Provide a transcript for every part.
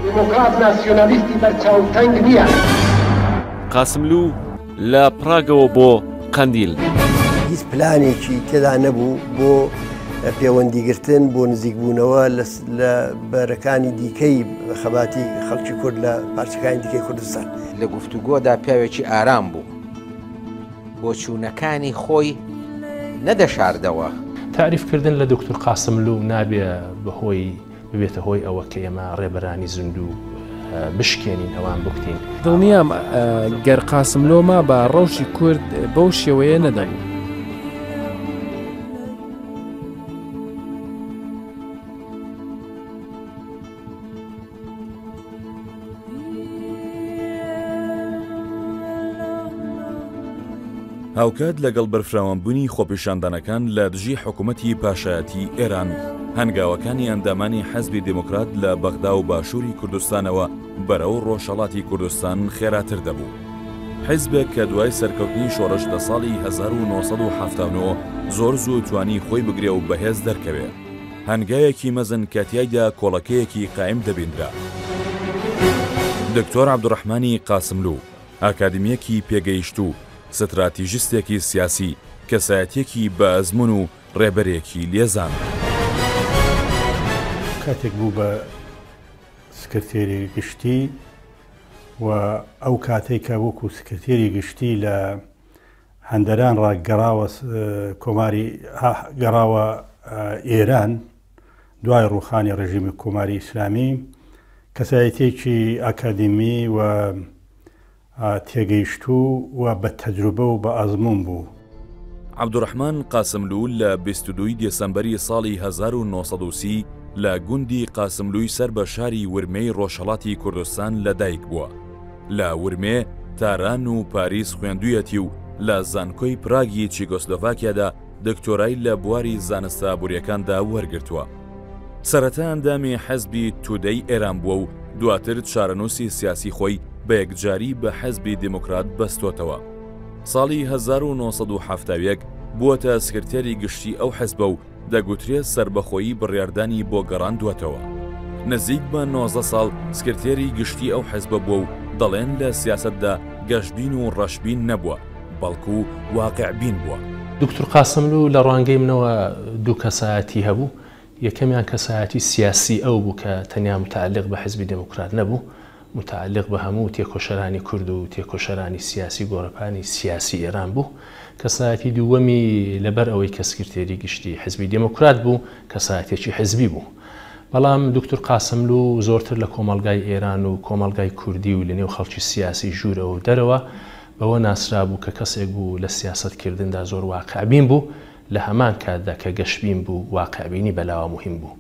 دموکرات ناسیۆنالیستی بەرچاوتەنگ نییە. قاسملوو لە پراگەوە بۆ قەندیل. هیچ پلانێکی تێدا نەبوو بۆ پەیوەندیگرتن بۆ نزیکبوونەوە لە بەرەکانی دیکەی خەباتی خەڵکی کورد لە پارچەکانی دیکەی کوردستان. لە گفتوگۆدا پیاوێکی ئارام بوو بۆ چوونەکانی خۆی نەدەشاردەوە. تعریفکردن لە دکتۆر قاسملوو نابێ بەهۆی ببێتە هۆی ئەوە کە ئێمە ڕێبەرانی زیندوو بشکێنین ئەوان بکتین. دڵنیام گەر قاسملۆما بە ڕەوشی کورد بەو شێوەیە نەدەبوو. هاوکات لەگەڵ بەرفراوانبوونی خۆپیشاندانەکان لە دژی حکوومەتی پاشایەتی ئێران هەنگاوەکانی ئەندامانی حەزبی دموکرات لە بەغدا و باشووری کوردستانەوە بەرەو ڕۆژهەڵاتی کوردستان خێراتر دەبوو. حیزبێک کە دوای سەرکەوتنی شۆڕش لە ساڵی 1970 زۆر زوو توانی خۆی بگرێ و بەهێز دەرکەوێ. هەنگایەکی مەزن کاتیایدا کۆڵەکەیەکی قایم دەبیندرا. دکتۆر عەبدوڕەحمانی قاسملوو ئاکادمیەکی پێگەیشت و ستراتیژیستێکی سیاسی کەسایەتێکی بە ئەزمون و ڕێبەرێکی لێزان. کاتێک بوو بە سکرتێری گشتی و ئەو کاتێک کە وەکو سکرتێری گشتی لە هەندەران ڕاگەڕاوە کۆماری گەڕاوە ئێران دوای ڕوخانی ڕژیمی کۆماری ئیسلامی کەسایەتێکی ئاکادمی و تێگەیشتوو و بە تەجروبە و بە ئەزمون بوو. عەبدوڕەحمان قاسملوو لە 22 دێسەمبەری ساڵی 1930 لە گوندی قاسملووی سەر بە شاری ورمەی ڕۆژهەڵاتی کوردستان لەدایک بووە. لە ورمێ تاران و پاریس خوێندوویەتی و لە زانکۆی پراگی چیگۆسلۆڤاکیادا دکتۆرای لە بواری زانستە ئابوووریەکاندا وەرگرتووە. سەرەتا ئەندامی حەزبی تودەی ئێران بووە و دواتر چارەنووسی سیاسی خۆی بە یەکجاری بە حەزبی دموکرات بەستۆتەوە. ساڵی 1970 بووەتە سکرتێری گشتی ئەو حەزبە و دەگوترێت سربەخۆیی بڕیاردانی بۆ گەڕاندووەتەوە. نزیک بە 19 ساڵ سکرتێری گشتی ئەو حەزبە بووە و دەڵێن لە سیاسەتدا گەشتبین و ڕەشبین نەبووە، بەڵکو واقعبین بووە. دکتۆر قاسملوو لە ڕوانگەی منەوە دوو کەسایەتی هەبوو. یەکەمیان کەسایەتی سیاسی ئەو بوو کە تەنیا متعلق بە حزبی دموکرات نەبوو، متعلق بە هەموو تێکۆشەرانی کورد و تێکۆشەرانی سیاسی گۆڕەپانی سیاسی ئێران بوو. کەسایەتی دووەمی لەبەر ئەوەی کە سکرتێری گشتی حزبی دموکرات بوو کەسایەتێکی حزبی بوو. بەڵام دکتۆر قاسملوو زۆرتر لە کۆمەڵگای ئێران و کۆمەڵگای کوردی و لە نێو خەڵکی سیاسی ژوورەوە و دەرەوە بەوە ناسرا بوو کە کەسێک بوو لە سیاسەتکردندا زۆر واقعبین بوو. لە هەمان کاتدا کە گەشتبین بوو واقعبینی بەلاوە مهم بوو.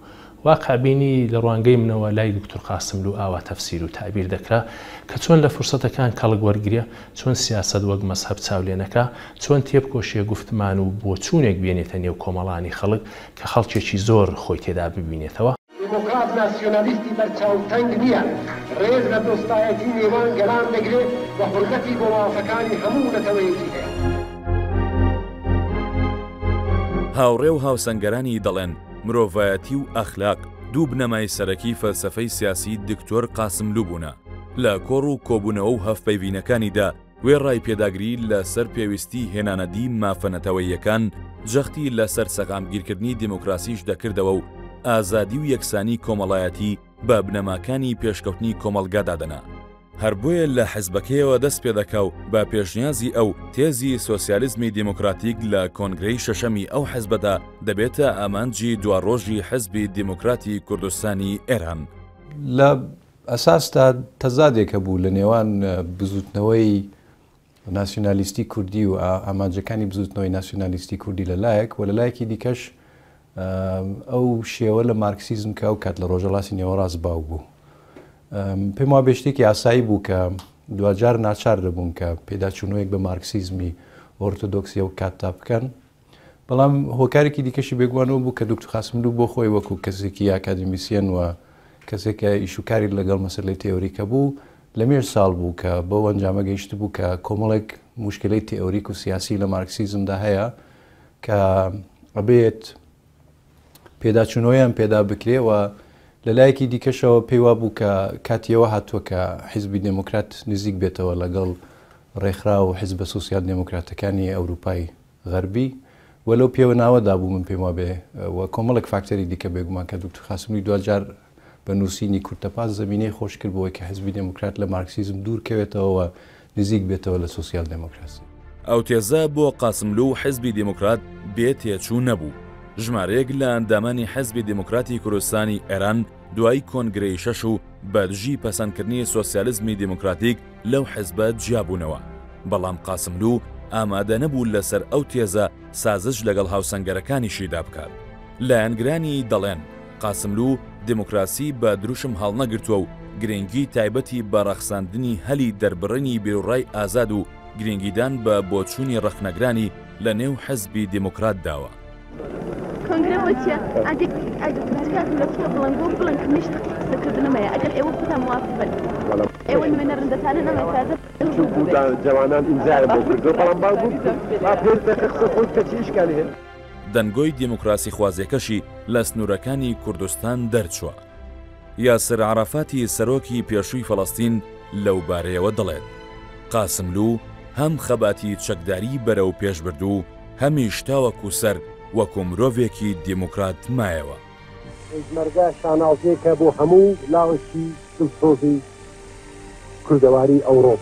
واقعبینی لە ڕوانگەی منەوە لای دکتۆر قاسملوو ئاوا تەفسیر و تعبیر دەکرا کە چۆن لە فرسەتەکان کەڵک وەرگرێ، چۆن سیاسەت وەک مەزهەب چاولێنەکە، چۆن تێبکۆشیە گوفتمان و بۆ چوونێک بێنێتە نێو کۆمەڵانی خەڵک کە خەڵکێکی زۆر خۆی تێدا ببینێتەوە. دموکرات ناسیۆنالیستی بەرچاوتەنگ نییە، ڕێز لە دۆستایەتی نێوان گەران دەگرێت و حورمەتی بۆ مافەکانی هەموو نەتەوەیەکی هەیە. هاوڕێ و هاوسەنگەرانی دەڵێن مرۆڤایەتی و ئەخلاق دوو بنەمای سەرەکی فەلسەفەی سیاسی دکتۆر قاسملوو بوونە. لە کۆڕ و کۆبوونەوە و هەفپەیوینەکانیدا وێ ڕای پێداگری لەسەر پێویستی هێنانەدی مافەنەتەوەییەکان جەختی لەسەر سەقامگیرکردنی دیموکراسیش دەکردەوە و ئازادی و یەکسانی کۆمەڵایەتی بە بنەماکانی پێشکەوتنی کۆمەڵگادا دەنا. هەر بۆیە لە حیزبەکەیەوە دەست پێ دەکا و بە پێشنیازی ئەو تێزی سۆسیالیزمی دیموکراتیک لە کۆنگرەی شەشەمی ئەو حیزبەدا دەبێتە ئامانجی دوڕۆژی حیزبی دیموکراتی کوردستانی ئێران. لە ئەساستا تەزادێکە بوو لە نێوان بزوتنەوەی ناسیۆنالیستی کوردی و ئامانجەکانی بزوتنەوەی ناسیۆنالیستی کوردی لەلایەک و لەلایەکی دیکەش ئەو شێوە لە مارکسیزم کە ئەو کات لە ڕۆژەڵاتی نێوەڕاست باو بوو. پێم وا بێشتێکی ئاسایی بوو کە دوجار ناچار دەبوون کە پێداچوونەوەیەک بە مارکسیزمی ئۆرتۆدۆکسی و کاتتا بکەن. بەڵام هۆکارێکی دیکەشی بێگوانەوە بوو کە دکتۆر قاسملوو بۆ خۆی وەکو کەسێکی ئاکادمیسیەن و کەسێکە ئیشوکاری لەگەڵ مەسەلەی تێۆریکە بوو لە مێر ساڵ بوو کە بۆ ئەنجامە گەیشت بوو کە کۆمەڵێک موشکلەی تێئۆریک و سیاسی لە مارکسیزمدا هەیە کە ئەبێت پێداچوونەوەیان پێدا بکرێەوە لەلایەکی دیکەشەوە پێی وابوو کە کاتیەوە هاتووە کە حیزبی دموکرات نزیک بێتەوە لەگەڵ ڕێکخرا و حیزبە سوسیال دموکراتەکانی ئەوروپای غەربی وەلو پێوە ناوەدا بوو من پێم وابێ و کۆمەڵک فاکتەری دیکە بێگومان کە دکتۆر قاسملووی دوجار بە نووسینی کورتەپاس زمینەی خۆش کرد بۆی کە حیزبی دموکرات لە مارکسیزم دوورکەوێتەوە نزیک بێتەوە لە سوسیال دموکراسی. ئەو تێزە بۆ قاسملوو حیزبی دموکرات بێ تێچوو نەبوو. ژمارەیەک لە ئەندامانی حیزبی دموکراتی کوردستانی ئێران دوای کۆنگرەی شەش و بەدژی پەسەندکردنی سۆسیالیزمی دموکراتیک لەو حیزبە جیابوونەوە. بەڵام قاسملوو ئامادە نەبوو لەسەر ئەو تێزە سازش لەگەڵ هاوسەنگەرەکانیشیدا بکات. لایەنگرانی دەڵێن قاسملوو دموکراسی بە دروشم هەڵنەگرتووە و گرنگی تایبەتی بە ڕەخساندنی هەلی دەربڕینی بیرڕای ئازاد و گرنگیدان بە بۆچوونی ڕەخنەگرانی لە نێو حیزبی دموکرات داوە. دەنگۆی دیموکراسی خوازیەکەشی لە سنوورەکانی کوردستان دەرچووە. یاسر عەرەفاتی سەرۆکی پێشووی فەڵەستین لەو بارەیەوە دەڵێت قاسملوو هەم خەباتی چەکداری بەرەو پێشبردوو هەمیش تاوەکو سەر وەکو مرۆڤێکی دیموکرات مایەوە. پێشمەرگە شانازێکە بۆ هەموو لاوەشی سڵسۆزی کوردەواری ئەوڕۆپ.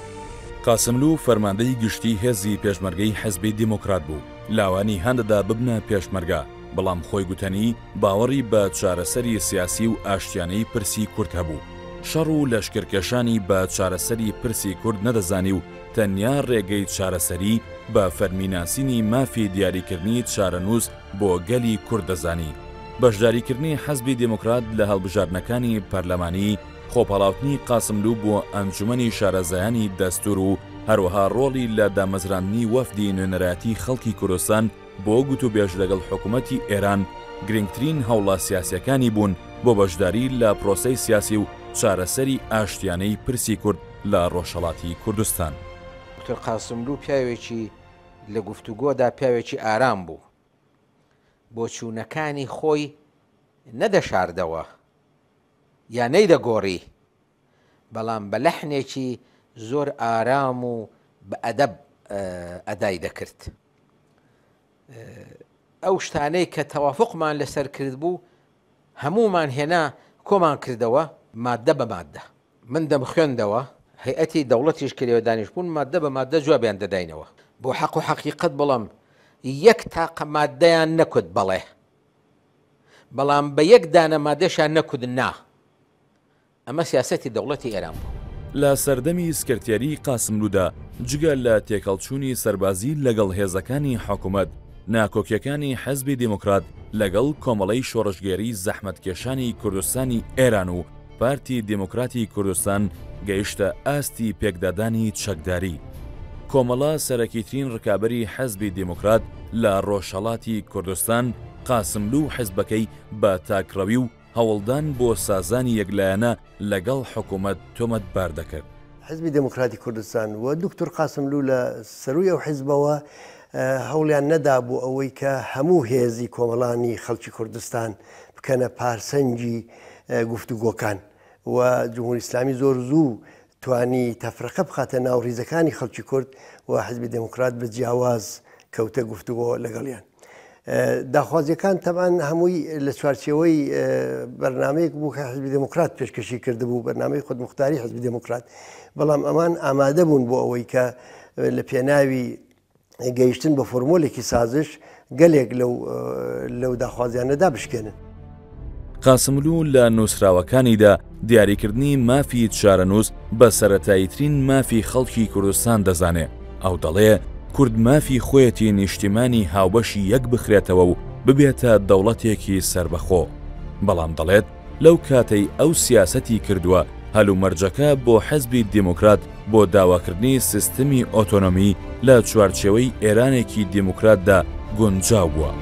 قاسملوو فەرماندەی گشتی هێزی پێشمەرگەی حیزبی دموکرات بوو. لاوانی هەندەدا ببنە پێشمەرگە، بەڵام خۆی گوتەنی باوەڕی بە چارەسەری سیاسی و ئاشتیانەی پرسی کورد هەبوو. شەڕ و لەشکرکێشانی بە چارەسەری پرسی کورد نەدەزانی و تەنیا ڕێگەی چارەسەری بە فەرمیناسینی مافی دیاریکردنی چارەنووس بۆ گەلی کورد دەزانی. بەشداریکردنی حەزبی دموکرات لە هەڵبژاردنەکانی پەرلەمانی، خۆپەڵاوتنی قاسملوو بۆ ئەنجومەنی شارەزایانی دەستور و هەروەها ڕۆڵی لە دامەزراندنی وەفدی نوێنەرەتی خەڵکی کوردستان بۆ گوتوبێژ لەگەڵ حکوومەتی ئێران گرنگترین هەوڵە سیاسیەکانی بوون بۆ بەشداری لە پرۆسەی سیاسی و چارەسەری ئاشتیانەی پرسی کورد لە ڕۆژهەڵاتی کوردستان. دکتۆر قاسملوو پیاوێکی لە گفتوگۆدا پیاوێکی ئارام بوو، بۆ چوونەکانی خۆی نەدەشاردەوە یا نەیدەگۆڕی، بەڵام بە لەحنێکی زۆر ئارام و بە ئەدەب ئەدای دەکرد. ئەو شتانەی کە تەوافقمان لەسەر کرد بوو هەمومان هێنا کۆمان کردەوە مادە بە مادە. من دەم خوێندەوە هەیئەتی دەوڵەتیش کردەوە دانیشتبوون مادە بە مادە جوابیان دەداینەوە بۆ حەق و حەقیقەت، بەڵام یەک تاقە مادەیان نەکوت بەڵێ، بەڵام بە یەک دانە مادەشان نەکوت نا. ئەمە سیاسەتی دەوڵەتی ئێران بوو. لە سەردەمی سکرتێری قاسملوودا جگە لە تێکەڵچوونی سەربازی لەگەڵ هێزەکانی حکوومەت، ناکۆکیەکانی حەزبی دموکرات لەگەڵ کۆمەڵەی شۆڕژگێری زەحمەتکێشانی کوردستانی ئێران و پارتی دموکراتی کوردستان گەیشتە ئاستی پێکدادانی چەکداری. کۆمەڵە سەرەکیترین ڕکابەری حەزبی دموکرات لە ڕۆژهەڵاتی کوردستان قاسملوو حیزبەکەی بە تاکڕەوی و هەوڵدان بۆ سازانی یەکلایەنە لەگەڵ حکوومەت تۆمەتبار دەکرد. حیزبی دموکراتی کوردستان و دکتۆر قاسملوو لە سەروی ئەو حیزبەوە هەوڵیان نەدا بوو ئەوەی کە هەموو هێزی کۆمەڵانی خەڵکی کوردستان بکەنە پارسەنجی گفتوگۆکان و جمهوری ئیسلامی زۆر زوو توانی تەفرەقە بخاتە ناو ڕیزەکانی خەڵکی کورد و حیزبی دموکرات بە جیاواز کەوتە گفتوگۆ لەگەڵیان. داخوازیەکان تەبان هەمووی لە چوارچێوەی بەرنمەیەک بوو کە حیزبی دموکرات پێشکەشی کرده بوو، بەرنمەی خودمختاری حیزبی دموکرات، بەڵام ئەمان ئامادە بوون بۆ ئەوەی کە لە پێناوی گەیشتن بە فۆرمۆلێکی سازش گەلێک لەو داخوازیانەدا بشکێنن. قاسملوو لە نووسراوەکانیدا دیاریکردنی مافی چارەنووس بە سەرەتاییترین مافی خەڵکی کوردستان دەزانێ. ئەو دەڵێ کورد مافی خۆیەتی نیشتیمانی هاوبەشی یەک بخرێتەوە و ببێتە دەوڵەتێکی سربەخۆ. بەڵام دەڵێت لەو کاتەی ئەو سیاسەتی کردووە هەلومەرجەکە بۆ حەزبی دموکرات بۆ داواکردنی سیستمی ئۆتۆنۆمی لە چوارچێوەی ئێرانێکی دیموکراتدا گونجاو بووە.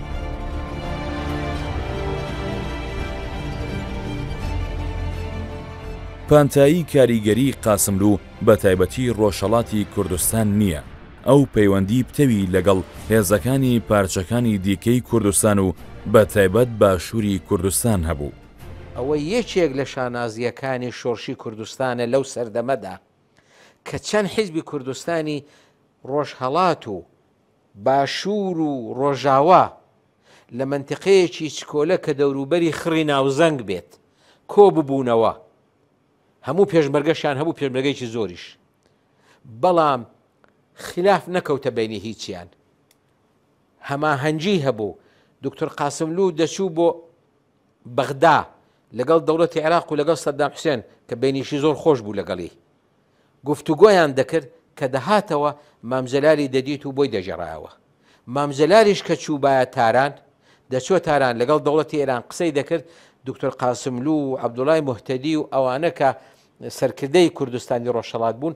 پانتایی کاریگەری قاسملوو بە تایبەتی ڕۆژهەڵاتی کوردستان نییە. ئەو پەیوەندی پتەوی لەگەڵ هێزەکانی پارچەکانی دیکەی کوردستان و بە تایبەت باشووری کوردستان هەبوو. ئەوە یەکێک لە شانازیەکانی شۆڕشی کوردستانە لەو سەردەمەدا کە چەند حیزبی کوردستانی ڕۆژهەڵات و باشوور و ڕۆژاوا لە منتیقەیەکی چکۆلە کە دەوروبەری خڕی ناوزەنگ بێت کۆ ببوونەوە هەموو پێشمەرگەشیان هەبوو پێشمەرگەیەکی زۆریش بەڵام خلاف نەکەوتە بینی هیچیان هەماهەنگی هەبوو دکتۆر قاسملوو دەچوو بۆ بەغدا لەگەڵ دەوڵەتی عێراق و لەگەڵ سەدام حوسێن کە بینیشی زۆر خۆش بوو لەگەڵی گفتوگۆیان دەکرد کە دەهاتەوە مامزەلاری دەدیت و بۆی دەژێڕایەوە مامزەلاریش کە چووبایە تاران دەچوە تاران لەگەڵ دەوڵەتی ئێران قسەی دەکرد دکتۆر قاسملوو و عەبدوڵای موهتەدی و ئەوانە کە سەرکردەی کوردستانی ڕۆژهەڵات بوون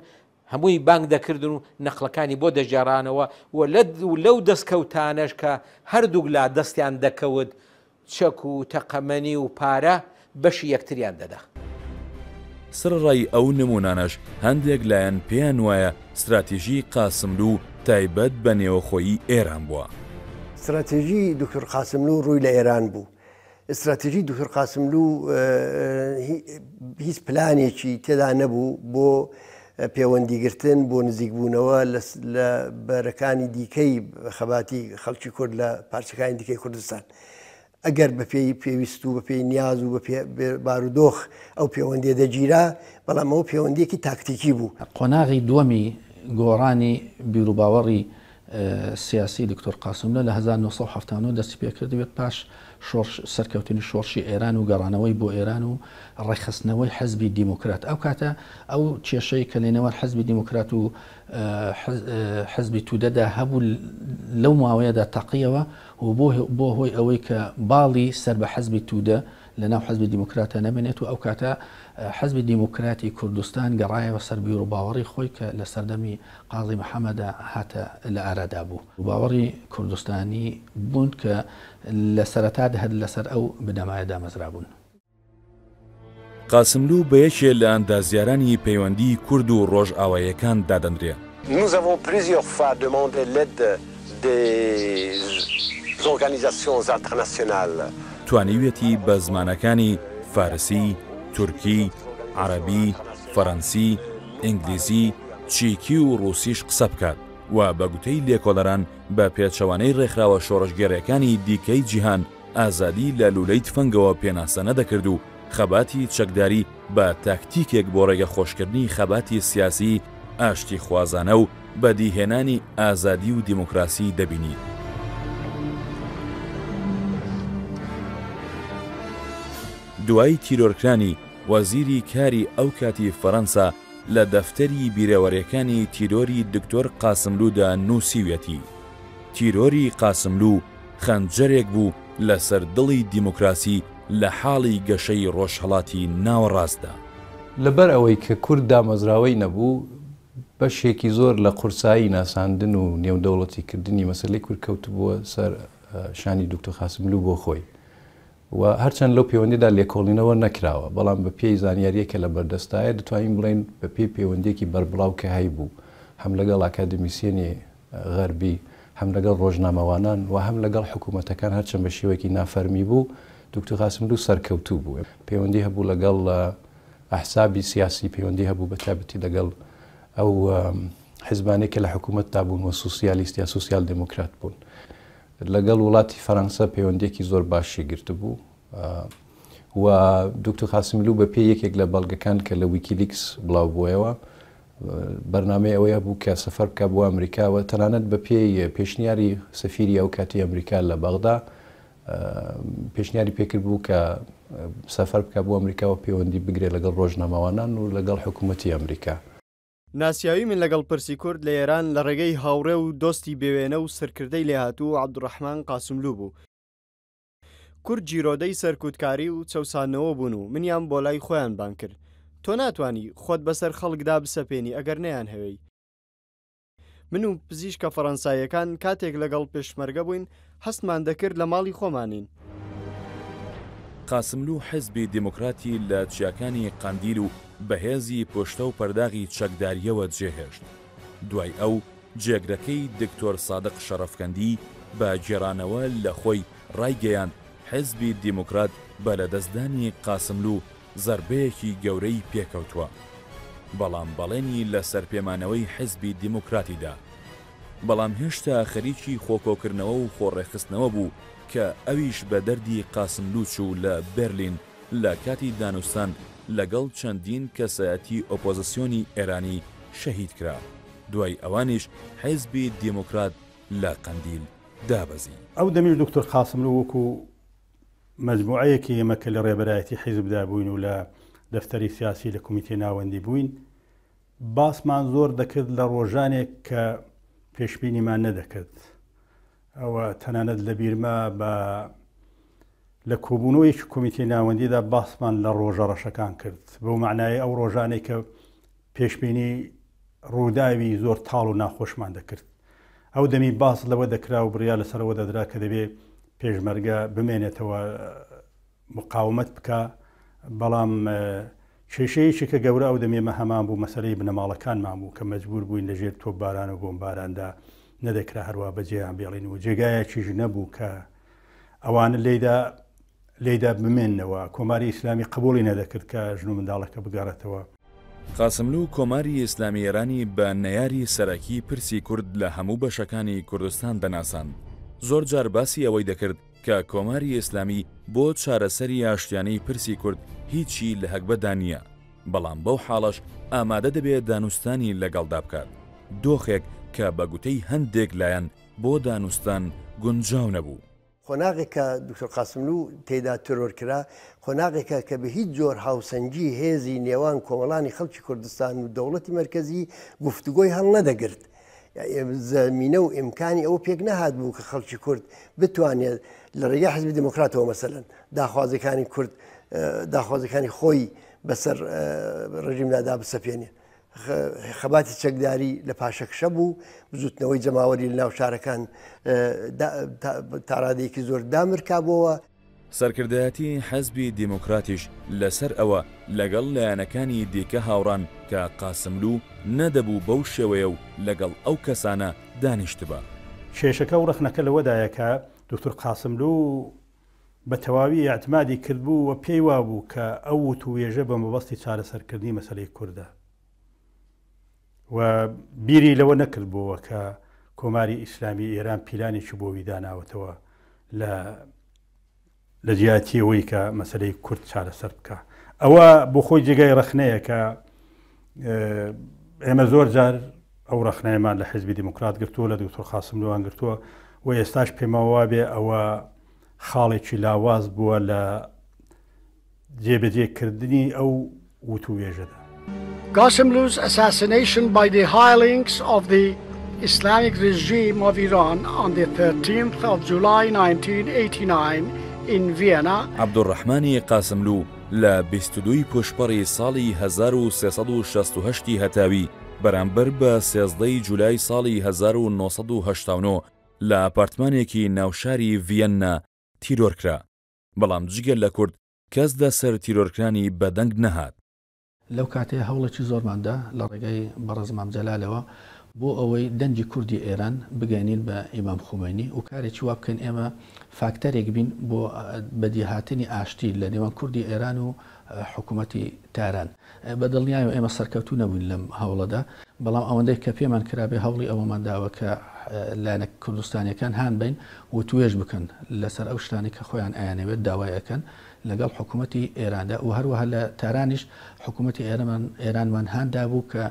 هەمووی بانگ دەکردن و نەقلەکانی بۆ دەژێڕانەوە و لەو دەستکەوتانەش کە هەردووک لا دەستیان دەکەوت چەک و تەقەمەنی و پارە بەشی یەکتریان دەدا. سڕڕای ئەو نمونانەش هەندێک لایەن پێیان وایە استراتیژی قاسملوو تایبەت بە نێوەخۆیی ئێران بووە. استراتیژی دکتۆر قاسملوو ڕووی لە ئێران بوو. استراتیژی دکتۆر قاسملوو هیچ پلانێکی تێدا نەبوو بۆ پەیوەندیگرتن بۆ نزیکبوونەوە لە بەرەکانی دیکەی خەباتی خەڵکی کورد لە پارچەکانی دیکەی کوردستان. ئەگەر بەپێی پێویست و بەپێی نیاز و بارودۆخ ئەو پەیوەندیە دەگیرا بەڵام ئەو پەیوەندیەکی تاکتیکی بوو. قۆناغی دووەمی گۆڕانی بیرروباوەڕی سیاسی دکتۆر قاسملوو لە 1970 دەستی پێکردوێت پاش سەرکەوتنی شۆڕشی ئێران و گەڕانەوەی بۆ ئێران و ڕێخستنەوەی حەزبی دیموکرات ئەو کاتە ئەو کێشەی کە لێنەوە حەزبی دیموکرات و حەزبی تودەدا هەبوو لەو ماوەیەدا تەقیەوە و بۆ هۆی ئەوەی کە باڵی سەر بە حەزبی تودە لە ناو حەزبی دیموکراتە نەبێنێت و ئەو کاتە حەزبی دیموکراتی کوردستان گەڕایەوە سەر بیرروباوەڕی خۆی کە لە سەردەمی قاضی محەممەدا هاتە لە ئارادا بوو. باوەڕی کوردستانی بوون کە لە سەرەتا هەر لەسەر ئەو بنەمایەدا مەزرا بوون. قاسملوو بە یەکێ لە ئەندازیارانی پەیوەندی کورد و ڕۆژئاواییەکان دادەنرێ. Nous avons plusieurs fois demandé l'aide des organisations internationales. توانیوێتی بە زمانەکانی فارسی، تورکی، عەرەبی، فەڕەنسی، ئینگلیزی، چیکی و ڕوسیش قسە بکات و بە گوتەی لێکۆڵەران بە پێچەوانەی ڕێکخراوە شۆڕشگەڕیەکانی دیکەی جیهان ئازادی لە لولەی تفەنگەوە پێناسە نەدەکرد و خەباتی چەکداری بە تاکتیکێک بۆ ڕێگە خۆشکردنی خەباتی سیاسی ئاشتی خوازانە و بەدیهێنانی ئازادی و دیموکراسی دەبینی. دوای تیرۆرکرانی وەزیری کاری ئەو کاتی فەڕەنسا لە دەفتەری بیرەوەریەکانی تیرۆری دکتۆر قاسملوودا نووسیوێتی. تیرۆری قاسملوو خەنجەرێک بوو لەسەر دڵی دیموکراسی لە حاڵی گەشەی ڕۆژهەڵاتی ناوەڕاستدا. لەبەر ئەوەی کە کورد دامەزراوەی نەبوو بەشێکی زۆر لە قورسایی ناساندن و نێودەوڵەتی کردنی مەسلەی کورد کەوتبووە سەر شانی دکتۆر قاسملوو بۆ خۆی و هەرچەند لەو پەیوەندیدا لێکۆڵینەوە نەکراوە بەڵام بە پێی زانیاریەکە لە بەردەستایە دەتوانین بڵێن بە پێی پەیوەندێکی بەربڵاو کە هەی بوو هەم لەگەڵ ئاکادمیسیێنی غەربی هەم لەگەڵ ڕۆژنامەوانان و هەم لەگەڵ حکوومەتەکان هەرچەند بە شێوەیەکی نافەرمی بوو دکتۆر قاسملوو سەرکەوتوو بوو پەیوەندی هەبوو لەگەڵ ئەحسابی سیاسی پەیوەندی هەبوو بە تایبەتی لەگەڵ ئەو حیزبانێک کە لە حکوومەتتا بوون و سوسیالیست یا سوسیال دموکرات بوون لەگەڵ وڵاتی فەڕەنسا پەیوەندێکی زۆر باشی گرت بوو و دکتۆر قاسملوو بە پێی یەکێک لە بەڵگەکان کە لە ویکیلیکس بڵاو بوویەوە بەرنامەی ئەوەیە بوو کە سەفەر بکە بۆ ئەمریکاوە تەنانەت بە پێی پێشنیاری سەفیری ئەو کاتی ئەمریکا لە بەغدا پێشنیاری پێکرد بوو کە سەفەر بکە بۆ ئەمریکاوە پەیوەندی بگرێت لەگەڵ ڕۆژنامەوانان و لەگەڵ حکوومەتی ئەمریکا. ناسیاوی من لەگەڵ پرسی کورد لە ئێران لە ڕێگەی هاوڕێ و دۆستی بێوێنە و سەرکردەی لێهاتوو عەبدوڕەحمان قاسملوو بوو. کورد جیرۆدەی سەرکوتکاری و چەوسانەوە بوون و منیان بۆ لای خۆیان بان کرد. تۆ ناتوانی خۆت بەسەر خەڵکدا بسەپێنی ئەگەر نەیان هەوەی. من و پزیشکە فەڕەنسایەکان کاتێک لەگەڵ پێشمەرگە بووین هەستمان دەکرد لە ماڵی خۆمانین. قاسملوو حیزبی دیموکراتی لە چیاکانی قەندیل و بەهێزی پشتە و پەرداغی چەکداریەوە جێهێشت. دوای ئەو جێگرەکەی دکتۆر سادق شەرەفکەندی بە گێڕانەوە لە خۆی ڕایگەیاند حزبی دیموکرات بە لەدەستدانی قاسملوو زەربەیەکی گەورەی پێکەوتووە، بەڵام بەڵێنی لە سەرپێمانەوەی حزبی دیموکراتیدا، بەڵام هێشتا خەریکی خۆکۆکردنەوە و خۆڕێخستنەوە بوو کە ئەویش بە دەردی قاسملوو چوو لە بەرلین لە کاتی دانوستان لەگەڵ چەندین کەسایەتی ئۆپۆزیسیۆنی ئێرانی شەهید کرا. دوای ئەوانیش حزبی دیموکرات لە قەندیل دابەزی. ئەو دەمیش دکتۆر قاسملوو وەکو مەجموعەیەکی ئێمە کە لە ڕێبەرایەتی حیزبدا بووین و لە دەفتەری سیاسی لە کۆمیتێ ناوەندی بووین، باسمان زۆر دەکرد لە ڕۆژانێک کە پێشبینیمان نەدەکرد. ئەوە تەنانەت لە بیرما بە لە کۆبوونەوەیکی کۆمیتێ ناوەندیدا باسمان لە ڕۆژە ڕەشەکان کرد، بەو معنای ئەو ڕۆژانێک کە پێشبینی ڕووداوی زۆر تاڵ و ناخۆشمان دەکرد. ئەو دەمی باس لەوە دەکرا و بڕیا لەسەرەوە دەدرا کە دەبێت پێشمەرگە بمێنێتەوە مقاومەت بکە، بەڵام کێشەیەکی کە گەورە ئەو دەمێمە هەمان بوو مەسەلەی بنەماڵەکانمان بوو کە مەجبور بووین لەژێر تۆپباران و بۆمباراندا نەدەکرا هەروە بەجێیان بێڵین و جێگایەکیش نەبوو کە ئەوانە لێدا بمێننەوە. کۆماری ئیسلامی قبوڵی نەدەکرد کە ژن و منداڵەکە بگەڕێتەوە. قاسملوو کۆماری ئیسلامی ئێرانی بە نەیاری سەرەکی پرسی کورد لە هەموو بەشەکانی کوردستان دەناساند. زۆر جار باسی ئەوەی دەکرد کە کۆماری ئیسلامی بۆ چارەسەری ئاشتیانەی پرسی کورد هیچی لە هەکبەدا نییە، بەڵام بەو حاڵەش ئامادە دەبێت دانوستانی لەگەڵدا بکات، دۆخێک کە بە گوتەی هەندێک لایەن بۆ دانوستان گونجاو نەبوو. خۆناغێکە دکتۆر قاسملوو تێدا ترۆر کرا، خۆناغێکە کە بە هیچ جۆر هاوسەنگی هێزی نێوان کۆمەڵانی خەڵکی کوردستان و دەوڵەتی مەرکەزی گفتوگۆی هەڵ نەدەگرت. زمینە و ئیمکانی ئەوە پێک نەهات بوو کە خەڵکی کورد بتوانێت لە ڕێگای حزبی دموکراتەوە مەسەلەن داخوازەکانی کورد داخوازەکانی خۆی بەسەر ڕژیمدادا بسەپێنێ. خەباتی چەکداری لە پاشەکشە بوو، بزوتنەوەی جەماوەری لە ناو شارەکان تاڕادەیەکی زۆر دامرکابەوە. سەرکردایەتی حەزبی دیموکراتیش لەسەر ئەوە لەگەڵ لایەنەکانی دیکە هاوڕان کە قاسملوو نەدەبوو بەو شێوەیە و لەگەڵ ئەو کەسانە دانیشتبە. کێشەکە و ڕخنەکە لەوەدایە کە دکتۆر قاسملوو بە تەواوی ئاعتمادی کردبوو و پێی وابوو کە ئەو وتوێژە بە مەبەستی چارەسەرکردنی مەسەلەی کووردە و بیری لەوە نەکردبووە کە کۆماری ئیسلامی ئێران پیلانێکی بۆوی داناوەتەوە لە جیاتیەوەی کە مەسەلەی کورد چارەسەر بکە. ئەوە بۆ خۆی جێگای ڕخنەیە کە ئێمە زۆر جار ئەو ڕخنەیەمان لە حزبی دیموکرات گرتووە، لە دکتۆر قاسملووان گرتووە و ئێستاش پێمەوە بێ ئەوە خاڵێکی لاواز بووە لە جێبەجێکردنی ئەو وتووێژەدا. Qasimlu's assassination by the hirelings of the Islamic regime of Iran on the 13th of July 1989 in Vienna. عەبدوڕەحمانی قاسملوو لە 22 پۆشپەڕی ساڵی 1368 هەتاوی بەرامبەر بە 13 جولای ساڵی 1989 لە ئاپارتمانێکی ناوشاری ڤیەننا تیرۆرکرا، بەڵام جگەر لە کورد کەس دەسەر تیرۆرکرانی بەدەنگ نەهات. لەو کاتەیە هەوڵێکی زۆرماندا لە ڕێگەی بەڕێز مام جەلالەوە بۆ ئەوەی دەنگی کوردی ئێران بگەینین بە ئیمام خومینی و کارێکی وا بکەین ئێمە فاکتەرێک بین بۆ بەدیهاتنی ئاشتی لە نێوان کوردی ئێران و حکوومەتی تاران. بەدڵنیای و ئێمە سەرکەوتو نەبووین لەم هەوڵەدا، بەڵام ئەوەندەی کە پێمان کرابێ هەوڵی ئەوەمان داوە کە لایەنە کوردستانیەکان هان بین و توێژ بکەن لەسەر ئەو شتانی کە خۆیان ئایانەوێت داوایەکەن لەگەڵ حکوومەتی ئێراندا و هەروەها لە تارانیش حکوومەتی ئێرانمان هاندا بوو کە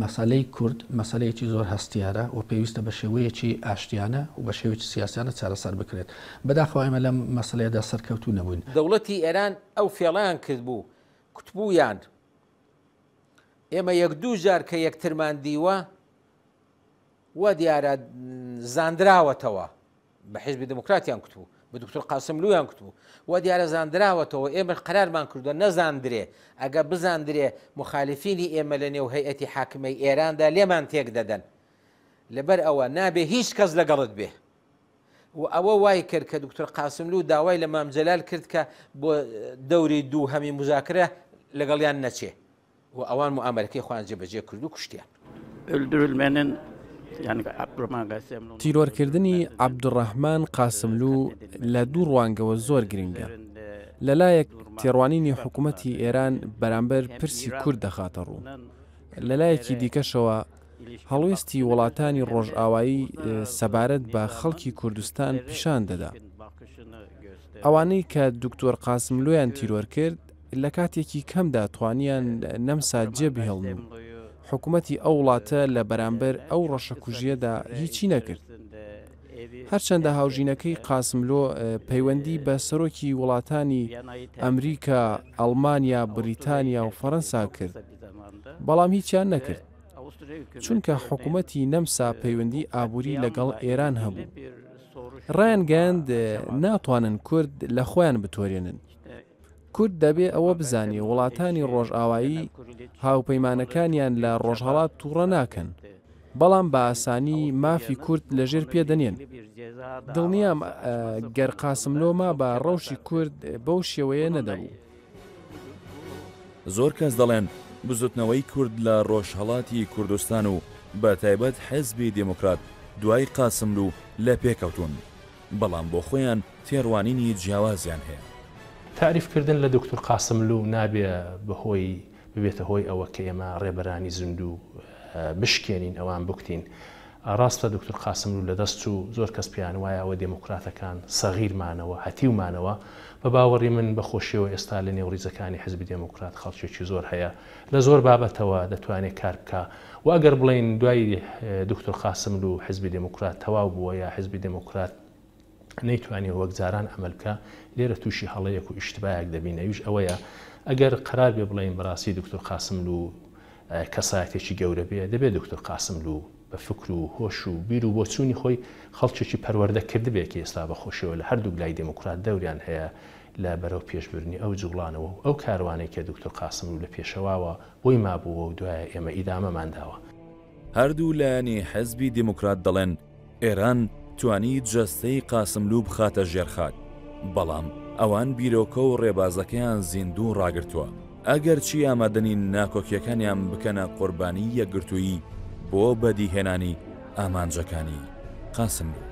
مەسەلەی کورد مەسەلەیەکی زۆر هەستیارە و پێویستە بە شێوەیەکی ئاشتیانە و بە شێوەیەکی سیاسیانە چارەسەر بکرێت. بەداخەوە ئێمە لەم مەسەلەیەدا سەرکەوتو نەبووین. دەوڵەتی ئێران ئەو فێڵیان کرد بوو کوتبوویان ئێمە یەک دوو جار کە یەکترمان دیوە وە دیارە زاندراوەتەوە بە حیزبی دموکراتیان کوتبوو، بە دکتۆر قاسملوویان کوتبوو وە دیارە زاندراوەتەوە. ئێمە قەرارمان کردووە نەزاندرێ، ئەگە بزاندرێ مخالفینی ئێمە لە نێو هەیئەتی حاکمەی ئێراندا لێمان تێک دەدەن، لەبەر ئەوە نابێ هیچ کەس لەگەڵت بێ. و ئەوە وای کرد کە دکتۆر قاسملوو داوای لە مام جەلال کرد کە بۆ دەوری دوو هەمی مزاکرە لەگەڵیان نەچێ و ئەوان موامەرەکەی خۆیان جێبەجێ کرد و کوشتیان. Öldürülmenin تیرۆرکردنی عەبدوڕەحمان قاسملوو لە دوو ڕوانگەوە زۆر گرنگە. لەلایەک تێڕوانینی حکوومەتی ئێران بەرامبەر پرسی کورد دەخاتە ڕوو. لەلایەکی دیکەشەوە هەڵوێستی وڵاتانی ڕۆژئاوایی سەبارەت بە خەڵکی کوردستان پیشان دەدا. ئەوانەی کە دکتۆر قاسملویان تیرۆر کرد لە کاتێکی کەمدا توانیان نەمسا جێبهێڵن و حکوومەتی ئەو وڵاتە لە بەرامبەر ئەو ڕەشەکوژیەدا هیچی نەکرد. هەرچەندە هاوژینەکەی قاسملۆ پەیوەندی بە سەرۆکی وڵاتانی ئەمریکا، ئەڵمانیا، بریتانیا و فەڕەنسا کرد، بەڵام هیچیان نەکرد، چونکە حکوومەتی نەمسا پەیوەندی ئابووری لەگەڵ ئێران هەبوو. ڕایان گەیاند ناتوانن کورد لە خۆیان بتۆرێنن. کورد دەبێ ئەوە بزانێ وڵاتانی ڕۆژئاوایی هاوپەیمانەکانیان لە ڕۆژهەڵات تووڕە ناکەن، بەڵام بە ئاسانی مافی کورد لەژێر پێدەنێن. دڵنیام گەر قاسملۆما بە ڕەوشی کورد بەو شێوەیە نەدەبوو. زۆر کەس دەڵێن بزوتنەوەی کورد لە ڕۆژهەڵاتی کوردستان و بە تایبەت حیزبی دموکرات دوای قاسملوو لە پێکەوتون، بەڵام بۆ خۆیان تێڕوانینی جیاوازیان هەیە. تعریفکردن لە دکتۆر قاسملوو نابێ بەهۆی ببێتە هۆی ئەوە کە ئێمە ڕێبەرانی زیندوو بشکێنین ئەوان بکتین. ڕاستە دکتۆر قاسملوو لە دەست و زۆر کەس پێیان وایەوە دموکراتەکان سەغیرمانەوە هەتیومانەوە، بە باوەڕی من بەخۆشیەوە ئێستا لە نێو ڕیزەکانی حیزبی دموکرات خەڵکێکی زۆر هەیە لە زۆر بابەتەوە دەتوانێت کار بکە و ئەگەر بڵین دوای دکتۆر قاسملوو حیزبی دموکرات تەواو بووە یا حیزبی دموکرات نەیتوانێت وەک جاران ئەمەل بکە، لێرە تووشی هەڵەیەک و ئیشتبایەک دەبین. ئەویش ئەوەیە ئەگەر قرار بێ بڵین بەڕاستی دکتۆر قاسملوو کەسایەتێکی گەورە بێ، دەبێت دکتۆر قاسملوو بە فکر و هۆش و بیر و بۆچوونی خۆی خەڵکێکی پەروەردە کردبێکی ئێستا بەخۆشیەوە لە هەردوو لای دموکرات دەوریان هەیە لە بەرەو پێشبردننی ئەو جوڵانەوە و ئەو کاروانەی کە دکتۆر قاسملوو لە پێشەواوە بۆی مابووە و دوایە ئێمە ئیدامەمانداوە. هەردوو لایەنی حیزبی دموکرات دەڵێن ئێران توانی جەستەی قاسملوو بخاتە ژێرخاک، بەڵام ئەوان بیرۆکە و ڕێبازەکەیان زیندوو ڕاگرتووە. ئەگەر چی ئامادەنین ناکۆکیەکانیان بکەنە قوربانی یەکگرتوویی بۆ بەدیهێنانی ئامانجەکانی قاسملوو.